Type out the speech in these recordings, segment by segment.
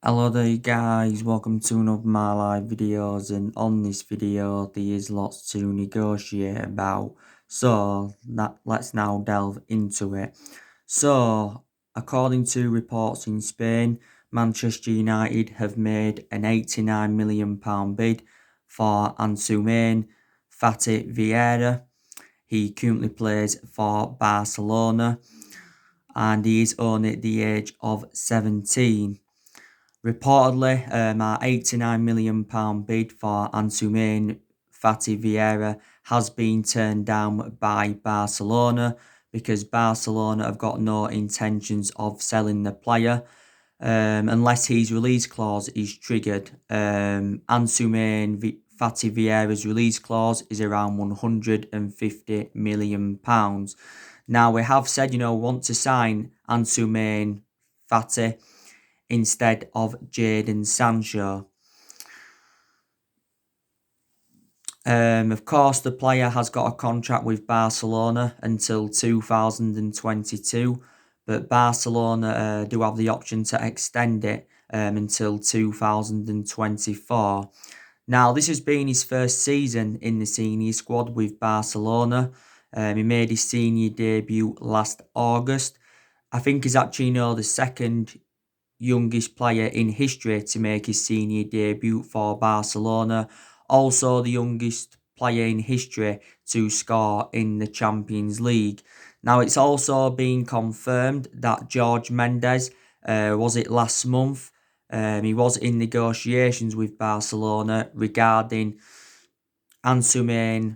Hello there guys, welcome to another of my live videos, and on this video there is lots to negotiate about, so let's now delve into it. So, according to reports in Spain, Manchester United have made an £89 million bid for Ansummane Fati Viera. He currently plays for Barcelona and he is only at the age of 17. Reportedly, our £89 million bid for Ansummane Fati Viera has been turned down by Barcelona because Barcelona have got no intentions of selling the player unless his release clause is triggered. Ansummane Fati Vieira's release clause is around £150 million. Now, we have said, want to sign Ansummane Fati instead of Jadon Sancho. Of course, the player has got a contract with Barcelona until 2022, but Barcelona do have the option to extend it until 2024. Now, this has been his first season in the senior squad with Barcelona. He made his senior debut last August. I think he's actually the second youngest player in history to make his senior debut for Barcelona. Also the youngest player in history to score in the Champions League. Now, it's also been confirmed that Jorge Mendes, was it last month, he was in negotiations with Barcelona regarding Ansummane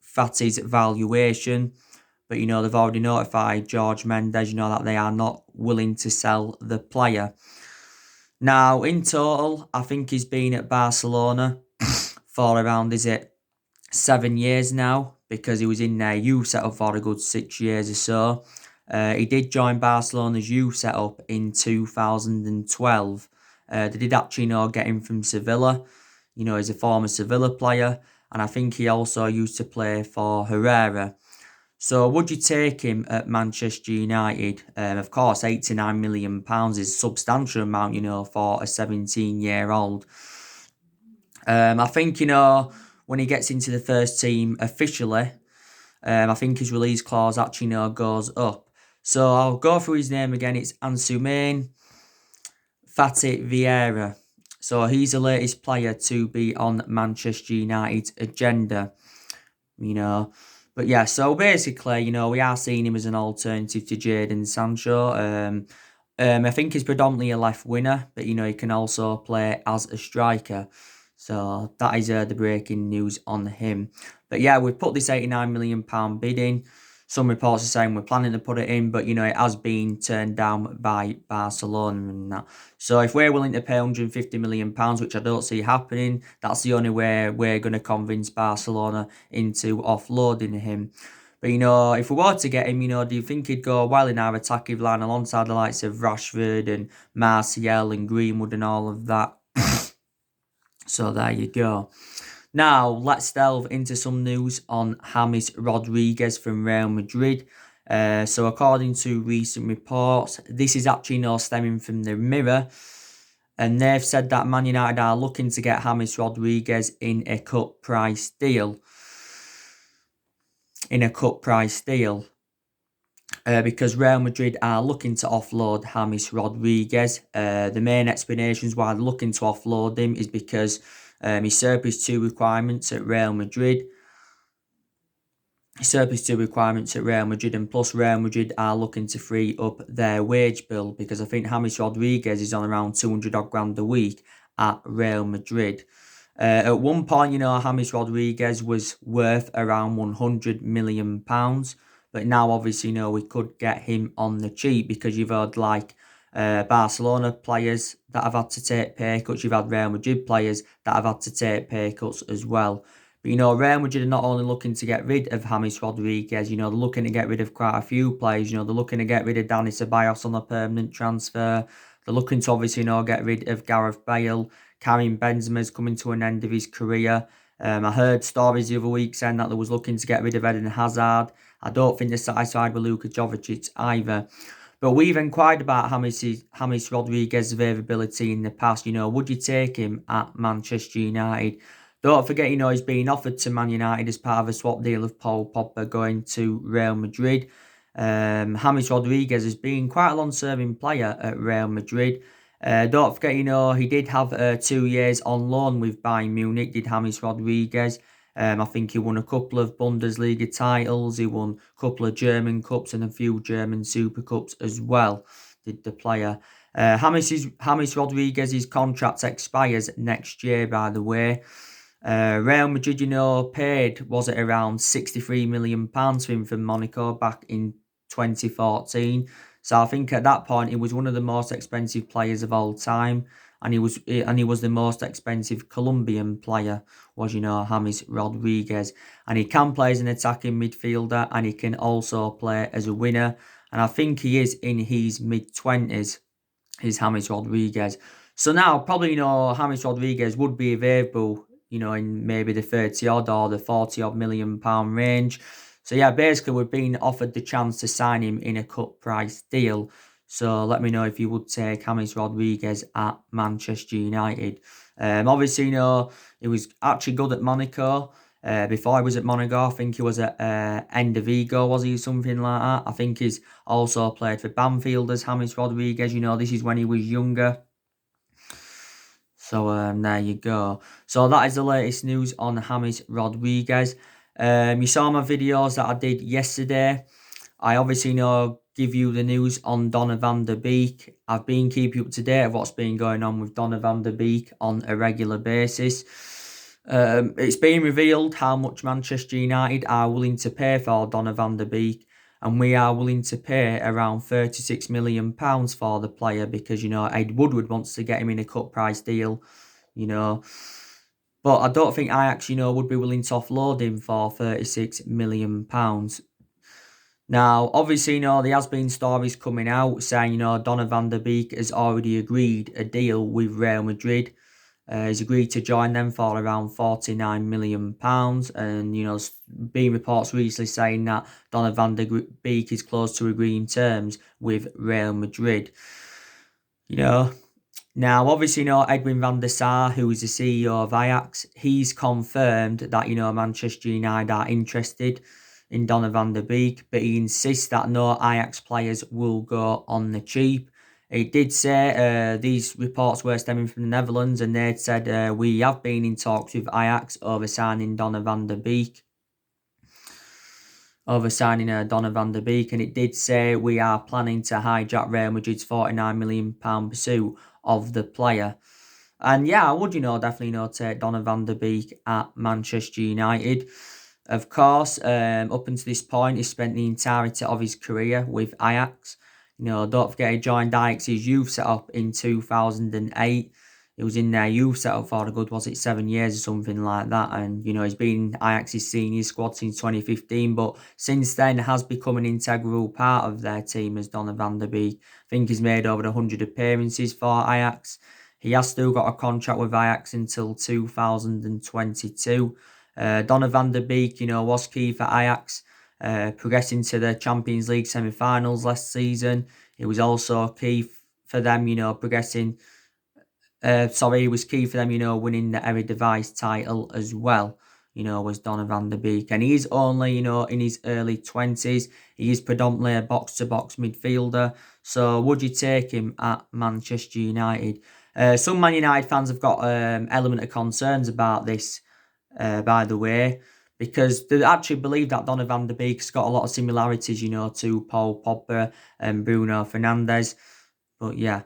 Fati's valuation. But, they've already notified Jorge Mendes, that they are not willing to sell the player. Now, in total, I think he's been at Barcelona for around, 7 years now, because he was in their youth setup for a good 6 years or so. He did join Barcelona's youth setup in 2012. They did actually get him from Sevilla. He's a former Sevilla player, and I think he also used to play for Herrera. So would you take him at Manchester United? Of course, £89 million is a substantial amount, for a 17-year-old. I think, when he gets into the first team officially, I think his release clause actually, goes up. So I'll go through his name again. It's Ansummane Fati Viera. So he's the latest player to be on Manchester United's agenda, But yeah, so basically, we are seeing him as an alternative to Jadon Sancho. I think he's predominantly a left winger, but, he can also play as a striker. So that is the breaking news on him. But yeah, we've put this £89 million bid in. Some reports are saying we're planning to put it in, but, it has been turned down by Barcelona and that. So if we're willing to pay £150 million, which I don't see happening, that's the only way we're going to convince Barcelona into offloading him. But, if we were to get him, do you think he'd go well in our attacking line alongside the likes of Rashford and Martial and Greenwood and all of that? So there you go. Now, let's delve into some news on James Rodriguez from Real Madrid. So according to recent reports, this is actually stemming from the Mirror. And they've said that Man United are looking to get James Rodriguez in a cut price deal. Because Real Madrid are looking to offload James Rodriguez. The main explanations why they're looking to offload him is because he served his two requirements at Real Madrid. And plus Real Madrid are looking to free up their wage bill, because I think James Rodriguez is on around 200 odd grand a week at Real Madrid. At one point, James Rodriguez was worth around £100 million. But now, obviously, we could get him on the cheap, because you've had Barcelona players that have had to take pay cuts. You've had Real Madrid players that have had to take pay cuts as well. But, Real Madrid are not only looking to get rid of James Rodriguez, they're looking to get rid of quite a few players. They're looking to get rid of Dani Ceballos on a permanent transfer. They're looking to, obviously, get rid of Gareth Bale. Karim Benzema's coming to an end of his career. I heard stories the other week saying that they was looking to get rid of Eden Hazard. I don't think they're satisfied with Luka Jovic either. But we've inquired about James Rodriguez's availability in the past. Would you take him at Manchester United? Don't forget, he's being offered to Man United as part of a swap deal of Paul Pogba going to Real Madrid. James Rodriguez has been quite a long-serving player at Real Madrid. Don't forget, he did have 2 years on loan with Bayern Munich, did James Rodriguez. I think he won a couple of Bundesliga titles. He won a couple of German Cups and a few German Super Cups as well, did the player. James Rodriguez's contract expires next year, by the way. Real Madrid, paid, was it around £63 million for him from Monaco back in 2014. So I think at that point he was one of the most expensive players of all time, and he was the most expensive Colombian player, was James Rodriguez, and he can play as an attacking midfielder and he can also play as a winger, and I think he is in his mid-20s, is James Rodriguez. So now probably James Rodriguez would be available in maybe the 30 odd or the 40 odd million pound range. So yeah, basically we've been offered the chance to sign him in a cut price deal. So let me know if you would take James Rodriguez at Manchester United. Obviously, he was actually good at Monaco. Before he was at Monaco, I think he was at End of Vigo, was he, something like that. I think he's also played for Banfield as James Rodriguez. This is when he was younger. So there you go. So that is the latest news on James Rodriguez. You saw my videos that I did yesterday. I obviously give you the news on Donny van der Beek. I've been keeping up to date of what's been going on with Donny van der Beek on a regular basis. It's been revealed how much Manchester United are willing to pay for Donny van der Beek, and we are willing to pay around £36 million for the player because, Ed Woodward wants to get him in a cut price deal, But I don't think Ajax, would be willing to offload him for £36 million. Now, obviously, there has been stories coming out saying, Donny van der Beek has already agreed a deal with Real Madrid. He's agreed to join them for around £49 million. And, been reports recently saying that Donny van der Beek is close to agreeing terms with Real Madrid. Now, obviously, Edwin van der Sar, who is the CEO of Ajax, he's confirmed that, Manchester United are interested in Donny van der Beek, but he insists that no Ajax players will go on the cheap. It did say these reports were stemming from the Netherlands, and they'd said we have been in talks with Ajax over signing Donny van der Beek. And it did say we are planning to hijack Real Madrid's £49 million pursuit of the player. And yeah, I would, definitely, take Donny van der Beek at Manchester United. Of course, up until this point, he spent the entirety of his career with Ajax. Don't forget he joined Ajax's youth setup in 2008. He was in their youth setup for a good, 7 years or something like that. And, he's been Ajax's senior squad since 2015. But since then, has become an integral part of their team as Donny van der Beek. I think he's made over 100 appearances for Ajax. He has still got a contract with Ajax until 2022. Donny van der Beek, was key for Ajax, progressing to the Champions League semi-finals last season. He was also key for them, progressing. He was key for them, winning the Eredivisie title as well. Was Donny van der Beek, and he is only, in his early 20s. He is predominantly a box-to-box midfielder. So would you take him at Manchester United? Some Man United fans have got element of concerns about this. By the way, because they actually believe that Donny van der Beek's got a lot of similarities, to Paul Pogba and Bruno Fernandes. But yeah.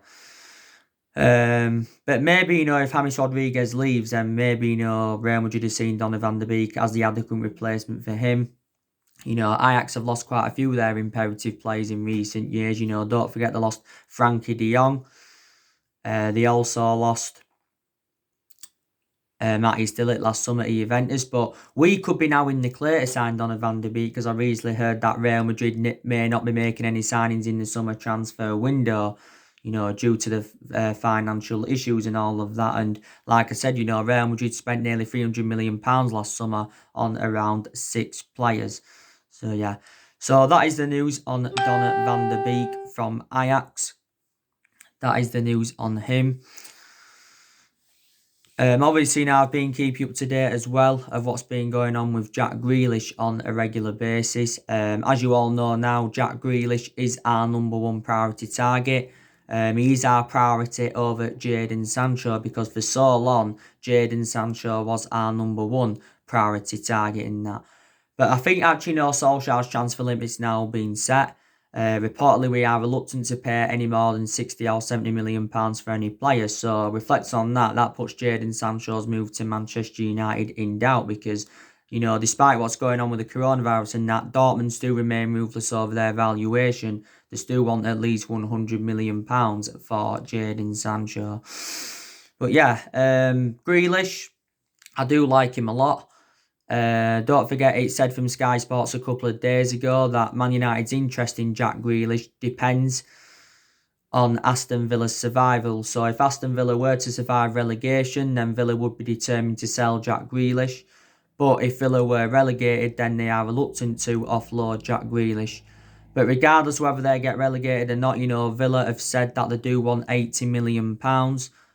But maybe, if James Rodriguez leaves, then maybe, Real Madrid has seen Donny van der Beek as the adequate replacement for him. Ajax have lost quite a few of their imperative players in recent years. Don't forget they lost Frankie de Jong. They also lost Matty Stillett last summer at Juventus, but we could be now in the clear to sign Donny van der Beek because I recently heard that Real Madrid may not be making any signings in the summer transfer window, due to the financial issues and all of that. And like I said, Real Madrid spent nearly £300 million last summer on around 6 players. So yeah. So that is the news on Donna van der Beek from Ajax. That is the news on him. Obviously now I've been keeping up to date as well of what's been going on with Jack Grealish on a regular basis. As you all know now, Jack Grealish is our number one priority target. He's our priority over Jadon Sancho because for so long, Jadon Sancho was our number one priority target in that. But I think actually no Solskjaer's transfer limit's now been set. Reportedly, we are reluctant to pay any more than 60 or 70 million pounds for any player. So reflects on that. That puts Jadon Sancho's move to Manchester United in doubt because, despite what's going on with the coronavirus and that, Dortmund still remain ruthless over their valuation. They still want at least 100 million pounds for Jadon Sancho. But yeah, Grealish, I do like him a lot. Don't forget, it said from Sky Sports a couple of days ago that Man United's interest in Jack Grealish depends on Aston Villa's survival. So if Aston Villa were to survive relegation, then Villa would be determined to sell Jack Grealish. But if Villa were relegated, then they are reluctant to offload Jack Grealish. But regardless whether they get relegated or not, Villa have said that they do want £80 million.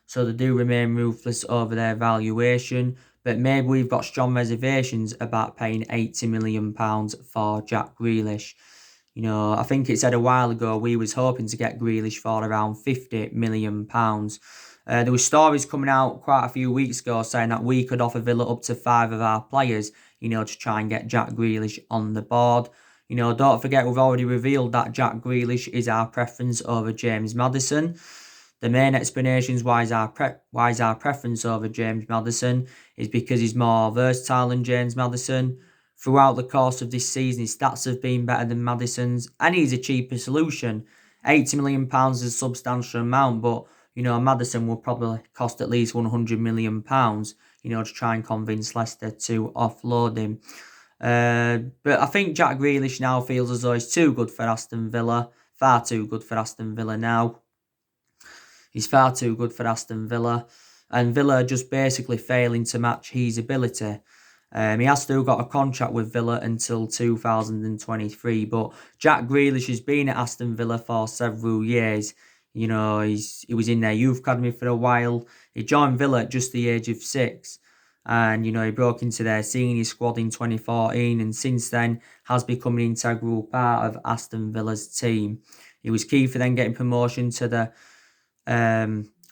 So they do remain ruthless over their valuation. But maybe we've got strong reservations about paying £80 million for Jack Grealish. I think it said a while ago we was hoping to get Grealish for around £50 million. There were stories coming out quite a few weeks ago saying that we could offer Villa up to 5 of our players, to try and get Jack Grealish on the board. Don't forget we've already revealed that Jack Grealish is our preference over James Maddison. The main explanations why is our preference over James Maddison is because he's more versatile than James Maddison. Throughout the course of this season, his stats have been better than Maddison's, and he's a cheaper solution. £80 million is a substantial amount, but Maddison will probably cost at least £100 million, to try and convince Leicester to offload him. But I think Jack Grealish now feels as though he's too good for Aston Villa, far too good for Aston Villa now. He's far too good for Aston Villa, and Villa are just basically failing to match his ability. He has still got a contract with Villa until 2023, but Jack Grealish has been at Aston Villa for several years. He was in their youth academy for a while. He joined Villa at just the age of 6. And, he broke into their senior squad in 2014 and since then has become an integral part of Aston Villa's team. He was key for them getting promotion to the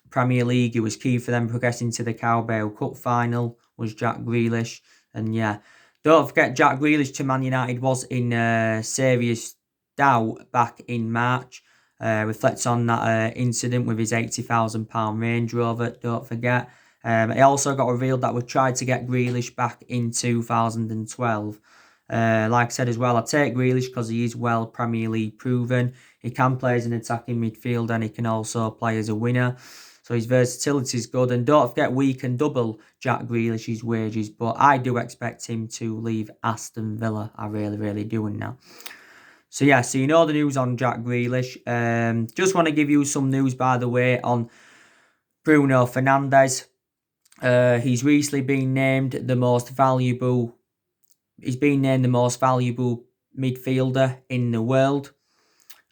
Premier League. It was key for them progressing to the Carabao Cup final was Jack Grealish. And yeah, don't forget Jack Grealish to Man United was in serious doubt back in March. Reflects on that incident with his £80,000 Range Rover, don't forget. It also got revealed that we tried to get Grealish back in 2012. Like I said as well, I take Grealish because he is well Premier League proven. He can play as an attacking midfielder and he can also play as a winner. So his versatility is good. And don't forget, we can double Jack Grealish's wages. But I do expect him to leave Aston Villa. I really, really do now. So yeah, so the news on Jack Grealish. Just want to give you some news, by the way, on Bruno Fernandes. He's recently been named the most valuable. He's been named the most valuable midfielder in the world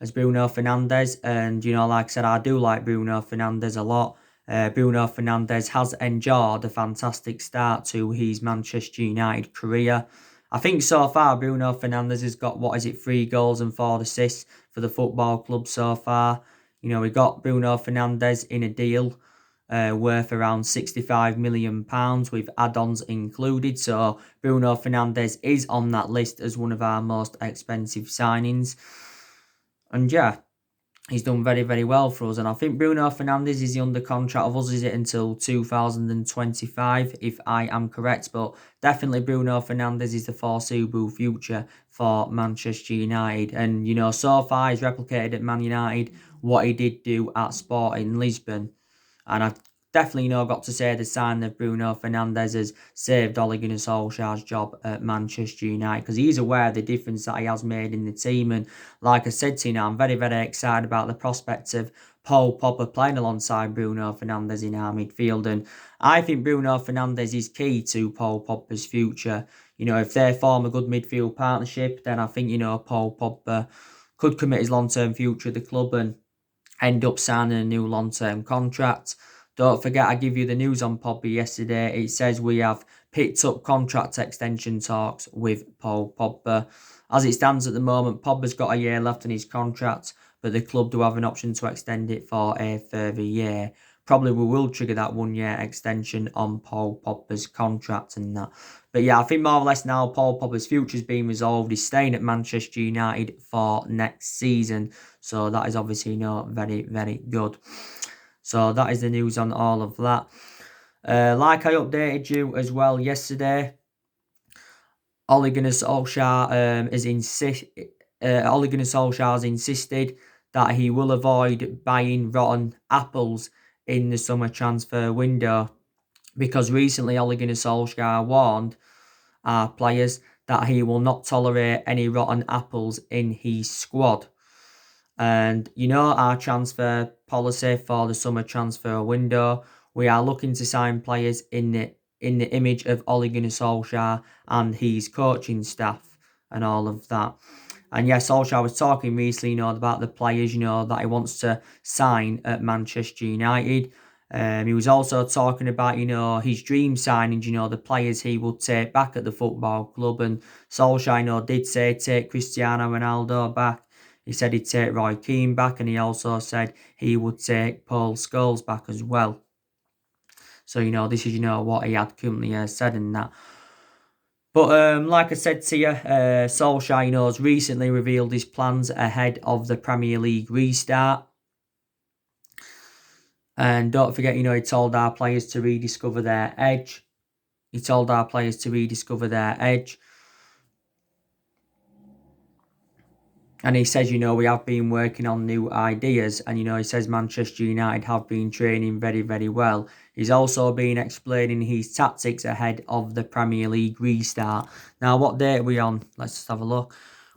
as Bruno Fernandes. And, like I said, I do like Bruno Fernandes a lot. Bruno Fernandes has enjoyed a fantastic start to his Manchester United career. I think so far Bruno Fernandes has got, 3 goals and 4 assists for the football club so far. We got Bruno Fernandes in a deal worth around £65 million with add-ons included. So Bruno Fernandes is on that list as one of our most expensive signings. And yeah, he's done very, very well for us. And I think Bruno Fernandes is under contract of us, is it until 2025, if I am correct. But definitely Bruno Fernandes is the foreseeable future for Manchester United. And, so far he's replicated at Man United what he did do at Sporting Lisbon. And I've definitely got to say the sign of Bruno Fernandes has saved Ole Gunnar Solskjaer's job at Manchester United because he's aware of the difference that he has made in the team. And like I said to you I'm very, very excited about the prospect of Paul Pogba playing alongside Bruno Fernandes in our midfield. And I think Bruno Fernandes is key to Paul Pogba's future. if they form a good midfield partnership, then I think, Paul Pogba could commit his long-term future at the club and end up signing a new long-term contract. Don't forget, I give you the news on Pogba yesterday. It says we have picked up contract extension talks with Paul Pogba. As it stands at the moment, Pogba's got a year left in his contract, but the club do have an option to extend it for a further year. Probably we will trigger that 1 year extension on Paul Pogba's contract and that. But yeah, I think more or less now Paul Pogba's future's been resolved. He's staying at Manchester United for next season. So that is obviously very, very good. So that is the news on all of that. Like I updated you as well yesterday, Ole Gunnar Solskjaer has insisted that he will avoid buying rotten apples in the summer transfer window, because recently Ole Gunnar Solskjaer warned our players that he will not tolerate any rotten apples in his squad. And our transfer policy for the summer transfer window, we are looking to sign players in the image of Ole Gunnar Solskjaer and his coaching staff and all of that. And yes, Solskjaer was talking recently, about the players, that he wants to sign at Manchester United. He was also talking about, his dream signings, the players he would take back at the football club. And Solskjaer, did say take Cristiano Ronaldo back. He said he'd take Roy Keane back, and he also said he would take Paul Scholes back as well. So, this is, what he had currently said in that. But like I said to you, Solskjaer, has recently revealed his plans ahead of the Premier League restart. And don't forget, he told our players to rediscover their edge. And he says, we have been working on new ideas. And, he says Manchester United have been training very, very well. He's also been explaining his tactics ahead of the Premier League restart. Now, what date are we on? Let's just have a look.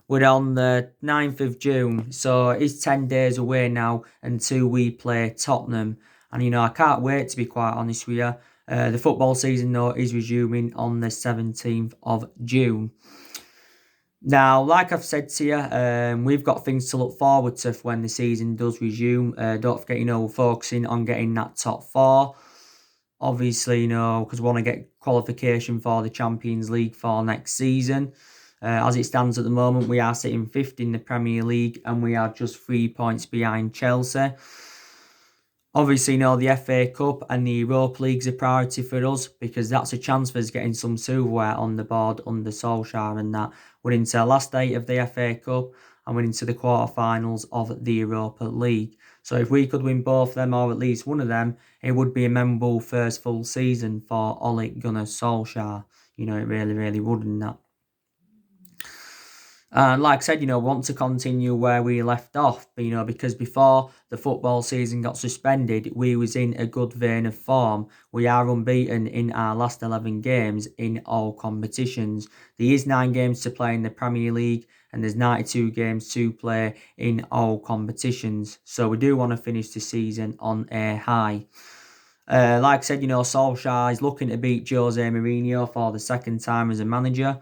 We're on the 9th of June. So it's 10 days away now until we play Tottenham. And, I can't wait, to be quite honest with you. The football season, though, is resuming on the 17th of June. Now, like I've said to you, we've got things to look forward to when the season does resume. Don't forget, we're focusing on getting that top four. Obviously, because we want to get qualification for the Champions League for next season. As it stands at the moment, we are sitting 5th in the Premier League and we are just 3 points behind Chelsea. Obviously, the FA Cup and the Europa League's a priority for us, because that's a chance for us getting some silverware on the board under Solskjaer and that. We're into the last 8 of the FA Cup and we're into the quarterfinals of the Europa League. So if we could win both of them, or at least one of them, it would be a memorable first full season for Ole Gunnar Solskjaer. It really, really would, and that. And like I said, want to continue where we left off, because before the football season got suspended, we was in a good vein of form. We are unbeaten in our last 11 games in all competitions. There is 9 games to play in the Premier League, and there's 92 games to play in all competitions. So we do want to finish the season on a high. Like I said, Solskjaer is looking to beat Jose Mourinho for the second time as a manager.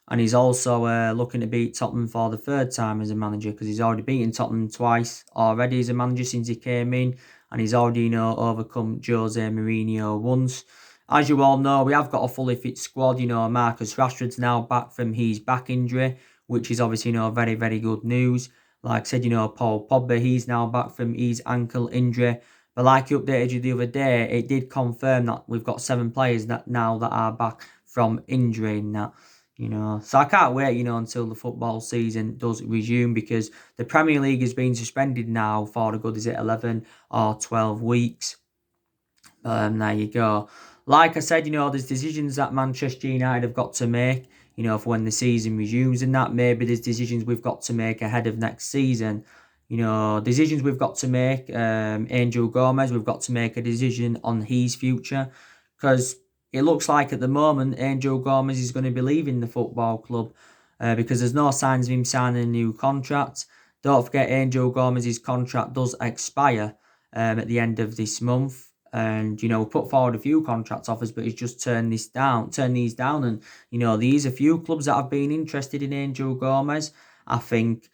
And he's also looking to beat Tottenham for the 3rd time as a manager, because he's already beaten Tottenham twice already as a manager since he came in. And he's already, overcome Jose Mourinho once. As you all know, we have got a fully fit squad. Marcus Rashford's now back from his back injury, which is obviously, very, very good news. Like I said, Paul Pogba, he's now back from his ankle injury. But like I updated you the other day, it did confirm that we've got 7 players that are back from injury and that. So I can't wait, until the football season does resume, because the Premier League has been suspended now for a good, 11 or 12 weeks. There you go. Like I said, there's decisions that Manchester United have got to make, for when the season resumes and that. Maybe there's decisions we've got to make ahead of next season. Decisions we've got to make. Angel Gomez, we've got to make a decision on his future, because it looks like at the moment Angel Gomez is going to be leaving the football club, because there's no signs of him signing a new contract. Don't forget, Angel Gomez's contract does expire at the end of this month. And, we put forward a few contract offers, but he's just turned these down. And, these are few clubs that have been interested in Angel Gomez. I think,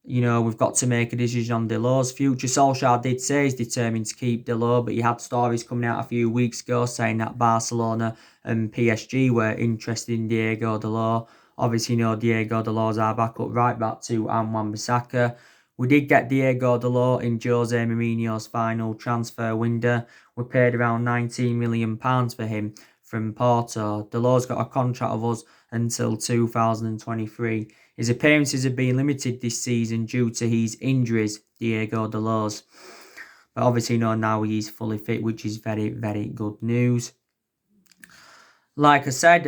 we've got to make a decision on Delor's future. Solskjaer did say he's determined to keep Delor, but he had stories coming out a few weeks ago saying that Barcelona and PSG were interested in Diego Delor. Obviously, Diego Delor's our backup right back to Wan-Bissaka. We did get Diego Delor in Jose Mourinho's final transfer window. We paid around £19 million for him from Porto. Delor's got a contract of us until 2023. His appearances have been limited this season due to his injuries, Diego Delor's. But obviously, now he's fully fit, which is very, very good news. Like I said,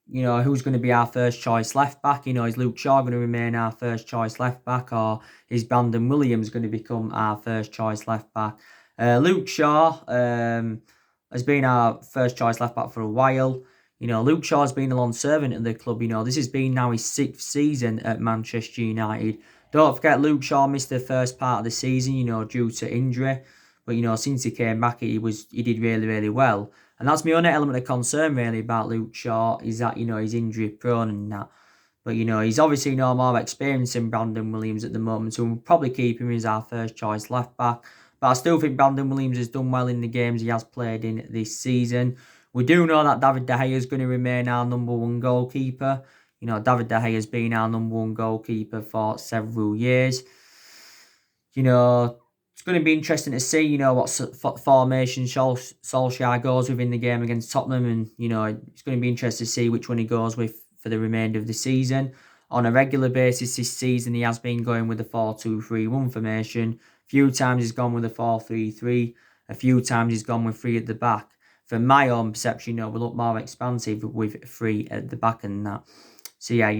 who's going to be our first choice left back? Is Luke Shaw going to remain our first choice left back, or is Brandon Williams going to become our first choice left back? Luke Shaw has been our first choice left back for a while. Luke Shaw's been a long servant at the club. This has been now his 6th season at Manchester United. Don't forget, Luke Shaw missed the first part of the season, due to injury. But, since he came back, he did really, really well. And that's my only element of concern, really, about Luke Shaw, is that, he's injury prone and that. But, he's obviously no more experienced than Brandon Williams at the moment, so we'll probably keep him as our first choice left back. But I still think Brandon Williams has done well in the games he has played in this season. We do know that David De Gea is going to remain our number one goalkeeper. David De Gea has been our number one goalkeeper for several years. It's going to be interesting to see, what formation Solskjaer goes with in the game against Tottenham. And, it's going to be interesting to see which one he goes with for the remainder of the season. On a regular basis this season, he has been going with the 4-2-3-1 formation. A few times he's gone with a 4-3-3. A few times he's gone with 3 at the back. From my own perception, we look more expansive with 3 at the back and that. So, yeah,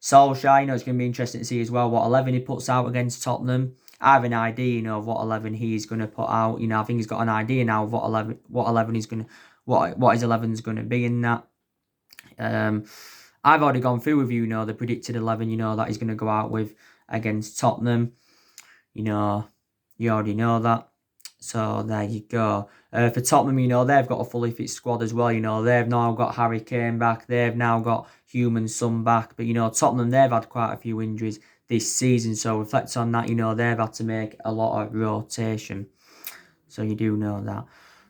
Solskjaer, it's going to be interesting to see as well what 11 he puts out against Tottenham. I have an idea, of what 11 he's going to put out. I think he's got an idea now of what 11 he's going to, what his 11 is going to be in that. I've already gone through with you, the predicted 11, that he's going to go out with against Tottenham. You already know that. So there you go. For Tottenham, they've got a fully fit squad as well. They've now got Harry Kane back. They've now got Human Son back. But, Tottenham, they've had quite a few injuries this season. So reflect on that, they've had to make a lot of rotation. So you do know that.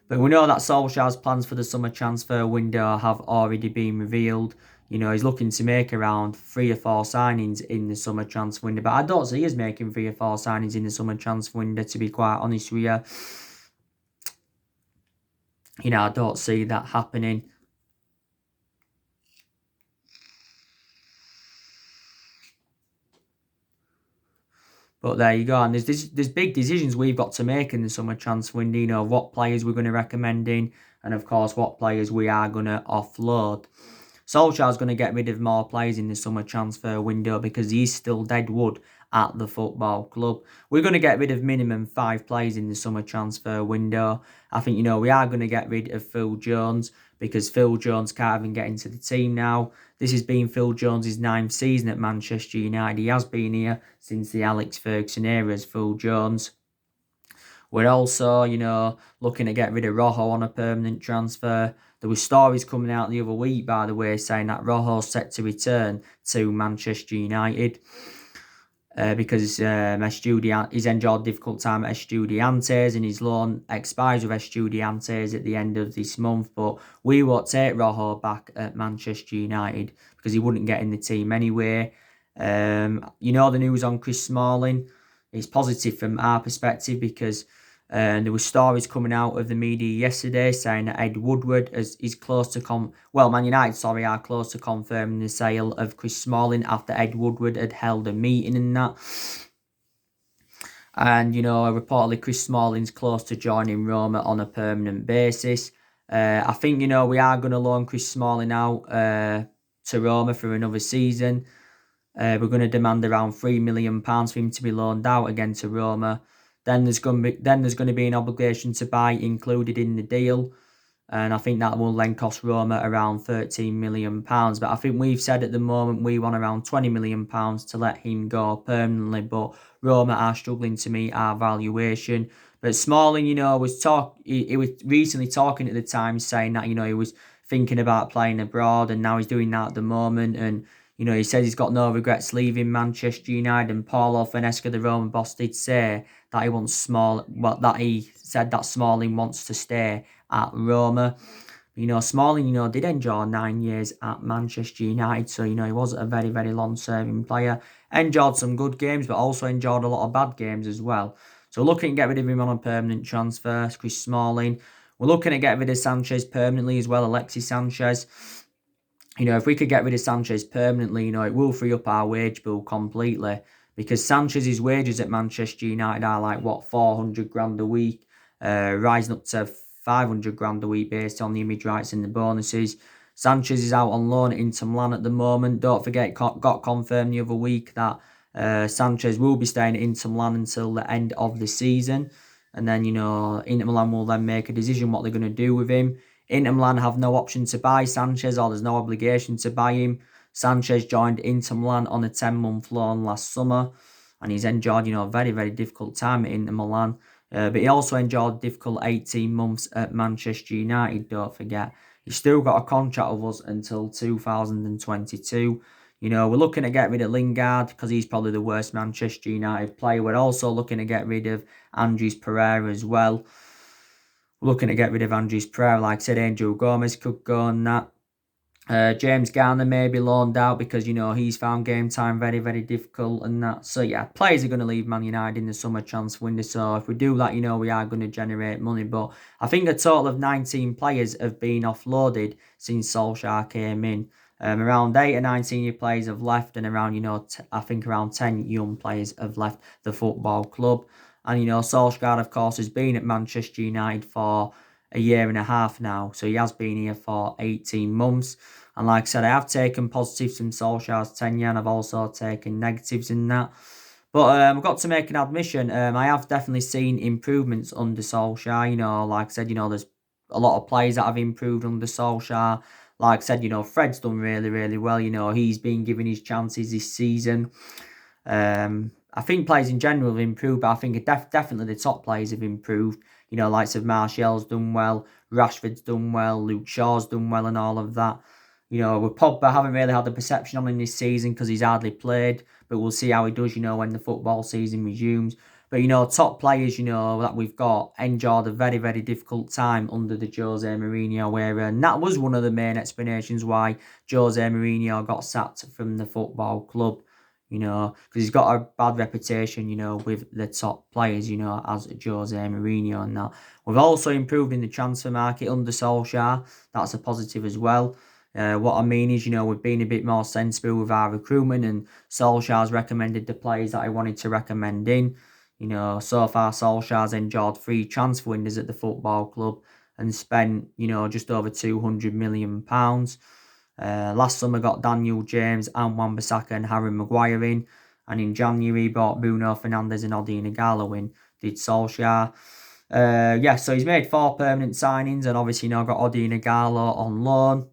But we know that Solskjaer's plans for the summer transfer window have already been revealed. He's looking to make around 3 or 4 signings in the summer transfer window. But I don't see us making 3 or 4 signings in the summer transfer window, to be quite honest with you. I don't see that happening. But there you go. And there's big decisions we've got to make in the summer transfer window. What players we're going to recommend in. And, of course, what players we are going to offload. Solskjaer's going to get rid of more players in the summer transfer window because he's still dead wood at the football club. We're going to get rid of minimum 5 players in the summer transfer window. I think, we are going to get rid of Phil Jones because Phil Jones can't even get into the team now. This has been Phil Jones' 9th season at Manchester United. He has been here since the Alex Ferguson era as Phil Jones. We're also, looking to get rid of Rojo on a permanent transfer. There were stories coming out the other week, by the way, saying that Rojo's set to return to Manchester United because he's enjoyed a difficult time at Estudiantes and his loan expires with Estudiantes at the end of this month. But we won't take Rojo back at Manchester United because he wouldn't get in the team anyway. The news on Chris Smalling is positive from our perspective because there were stories coming out of the media yesterday saying that Ed Woodward is close to Man United are close to confirming the sale of Chris Smalling after Ed Woodward had held a meeting and that. And reportedly Chris Smalling's close to joining Roma on a permanent basis. I think we are going to loan Chris Smalling out to Roma for another season. We're going to demand around £3 million for him to be loaned out again to Roma. Then there's going to be an obligation to buy included in the deal. And I think that will then cost Roma around £13 million. But I think we've said at the moment we want around £20 million to let him go permanently. But Roma are struggling to meet our valuation. But Smalling, he was recently talking at the time, saying that he was thinking about playing abroad, and now he's doing that at the moment. And he says he's got no regrets leaving Manchester United. And Paulo Finesca, the Roman boss, did say that he wants that he said that Smalling wants to stay at Roma. Smalling, did enjoy 9 years at Manchester United, so, he was a very, very long-serving player. Enjoyed some good games, but also enjoyed a lot of bad games as well. So looking to get rid of him on a permanent transfer, Chris Smalling. We're looking to get rid of Sanchez permanently as well, Alexis Sanchez. If we could get rid of Sanchez permanently, it will free up our wage bill completely. Because Sanchez's wages at Manchester United are like, 400 grand a week, rising up to 500 grand a week based on the image rights and the bonuses. Sanchez is out on loan at Inter Milan at the moment. Don't forget, got confirmed the other week that Sanchez will be staying at Inter Milan until the end of the season. And then, Inter Milan will then make a decision what they're going to do with him. Inter Milan have no option to buy Sanchez, or there's no obligation to buy him. Sanchez joined Inter Milan on a 10-month loan last summer, and he's enjoyed, a very, very difficult time at Inter Milan. But he also enjoyed a difficult 18 months at Manchester United, don't forget. He's still got a contract with us until 2022. We're looking to get rid of Lingard because he's probably the worst Manchester United player. We're also looking to get rid of Andres Pereira as well. We're looking to get rid of Andres Pereira. Like I said, Angel Gomez could go on that. James Garner may be loaned out because, he's found game time very, very difficult and that. So, yeah, players are going to leave Man United in the summer transfer window. So, if we do that, we are going to generate money. But I think a total of 19 players have been offloaded since Solskjaer came in. Around 8 or 9 senior players have left, and around, I think around 10 young players have left the football club. And, Solskjaer, of course, has been at Manchester United for a year and a half now. So he has been here for 18 months. And like I said, I have taken positives from Solskjaer's tenure, and I've also taken negatives in that. But I've got to make an admission. I have definitely seen improvements under Solskjaer. Like I said, there's a lot of players that have improved under Solskjaer. Like I said, Fred's done really, really well. He's been given his chances this season. I think players in general have improved, but I think definitely the top players have improved. Likes of Martial's done well, Rashford's done well, Luke Shaw's done well and all of that. With Pogba, haven't really had the perception on him this season because he's hardly played, but we'll see how he does, when the football season resumes. But, top players, that we've got enjoyed a very, very difficult time under the Jose Mourinho era. And that was one of the main explanations why Jose Mourinho got sacked from the football club. Because he's got a bad reputation, with the top players, as Jose Mourinho and that. We've also improved in the transfer market under Solskjaer. That's a positive as well. What I mean is, we've been a bit more sensible with our recruitment, and Solskjaer's recommended the players that I wanted to recommend in. So far Solskjaer's enjoyed 3 transfer windows at the football club and spent, just over £200 million. Last summer got Daniel James and Wan-Bissaka and Harry Maguire in, and in January bought Bruno Fernandes and Odi Nagalo in, did Solskjaer. So he's made 4 permanent signings, and obviously got Odi Nagalo on loan.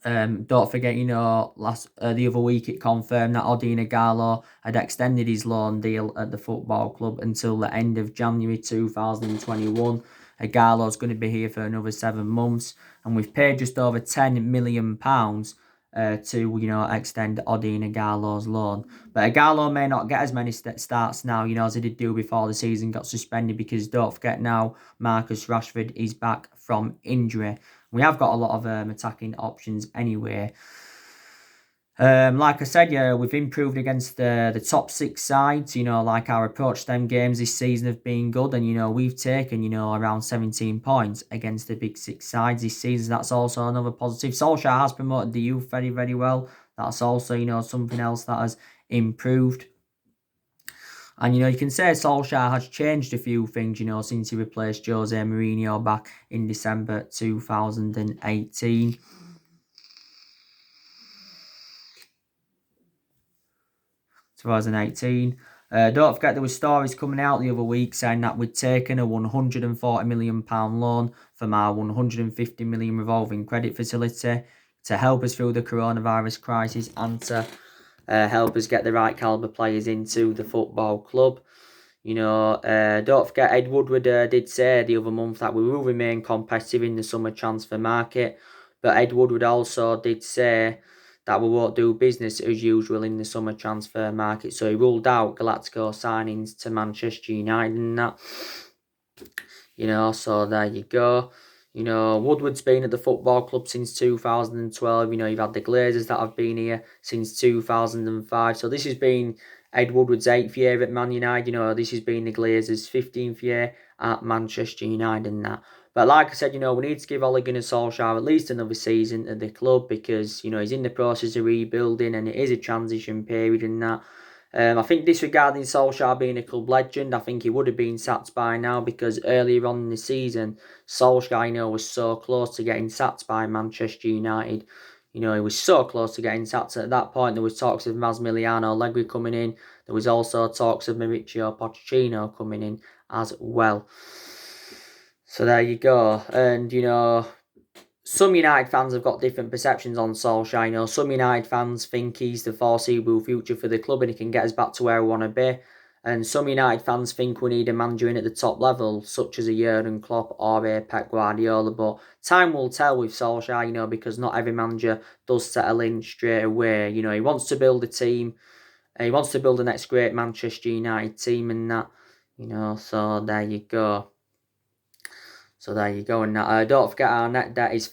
Don't forget, the other week it confirmed that Odi Nagalo had extended his loan deal at the football club until the end of January 2021. Igalo's going to be here for another 7 months, and we've paid just over £10 million to extend Odi Igalo's loan. But Igalo may not get as many starts now, as he did do before the season got suspended, because don't forget now Marcus Rashford is back from injury. We have got a lot of attacking options anyway. Like I said, we've improved against the top 6 sides. Like our approach to them games this season have been good, and we've taken around 17 points against the big 6 sides this season. That's also another positive. Solskjaer has promoted the youth very, very well. That's also something else that has improved. And, you can say Solskjaer has changed a few things, since he replaced Jose Mourinho back in December 2018. Don't forget there were stories coming out the other week saying that we'd taken a £140 million loan from our £150 million revolving credit facility to help us through the coronavirus crisis and to help us get the right calibre players into the football club. Don't forget Ed Woodward did say the other month that we will remain competitive in the summer transfer market, but Ed Woodward also did say that we won't do business as usual in the summer transfer market. So he ruled out Galactico signings to Manchester United and that. So there you go. Woodward's been at the football club since 2012. You've had the Glazers that have been here since 2005. So this has been Ed Woodward's 8th year at Man United. This has been the Glazers' 15th year at Manchester United and that. But like I said, we need to give Ole Gunnar Solskjaer at least another season at the club because, he's in the process of rebuilding and it is a transition period and that. I think disregarding Solskjaer being a club legend, I think he would have been sacked by now because earlier on in the season, Solskjaer, was so close to getting sacked by Manchester United. He was so close to getting sacked. At that point, there was talks of Massimiliano Allegri coming in. There was also talks of Mauricio Pochettino coming in as well. So there you go. And, some United fans have got different perceptions on Solskjaer. Some United fans think he's the foreseeable future for the club and he can get us back to where we want to be. And some United fans think we need a manager in at the top level, such as a Jurgen Klopp or a Pep Guardiola. But time will tell with Solskjaer, because not every manager does settle in straight away. He wants to build a team. He wants to build the next great Manchester United team and that. So there you go. And don't forget our net debt is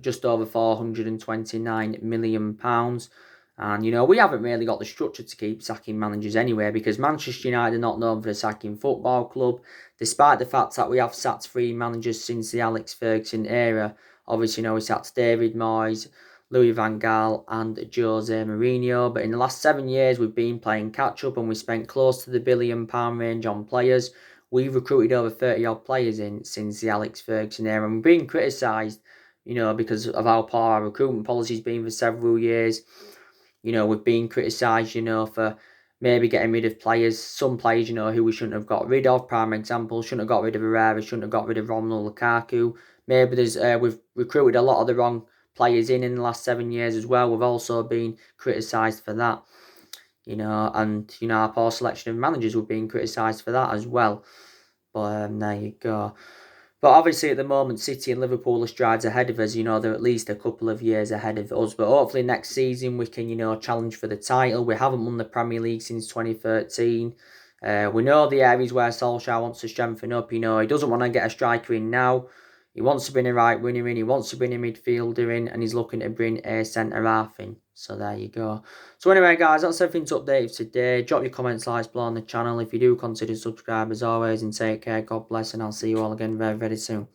just over £429 million. And, we haven't really got the structure to keep sacking managers anyway because Manchester United are not known for a sacking football club, despite the fact that we have sacked 3 managers since the Alex Ferguson era. Obviously, we sacked David Moyes, Louis van Gaal and Jose Mourinho. But in the last 7 years, we've been playing catch-up and we spent close to the £1 billion range on players. We've recruited over 30-odd players in since the Alex Ferguson era and we're being criticised, because of how poor our recruitment policy has been for several years. We've been criticised, for maybe getting rid of players, some players, who we shouldn't have got rid of. Prime example, shouldn't have got rid of Viera, shouldn't have got rid of Romelu Lukaku. Maybe we've recruited a lot of the wrong players in the last 7 years as well. We've also been criticised for that. And our poor selection of managers, we've been criticised for that as well. But there you go. But obviously at the moment, City and Liverpool are strides ahead of us. They're at least a couple of years ahead of us. But hopefully next season we can, challenge for the title. We haven't won the Premier League since 2013. We know the areas where Solskjaer wants to strengthen up. He doesn't want to get a striker in now. He wants to bring a right winger in. He wants to bring a midfielder in. And he's looking to bring a centre-half in. So there you go. So anyway, guys, that's everything to update today. Drop your comments, likes below on the channel. If you do, consider subscribe as always. And take care. God bless. And I'll see you all again very, very soon.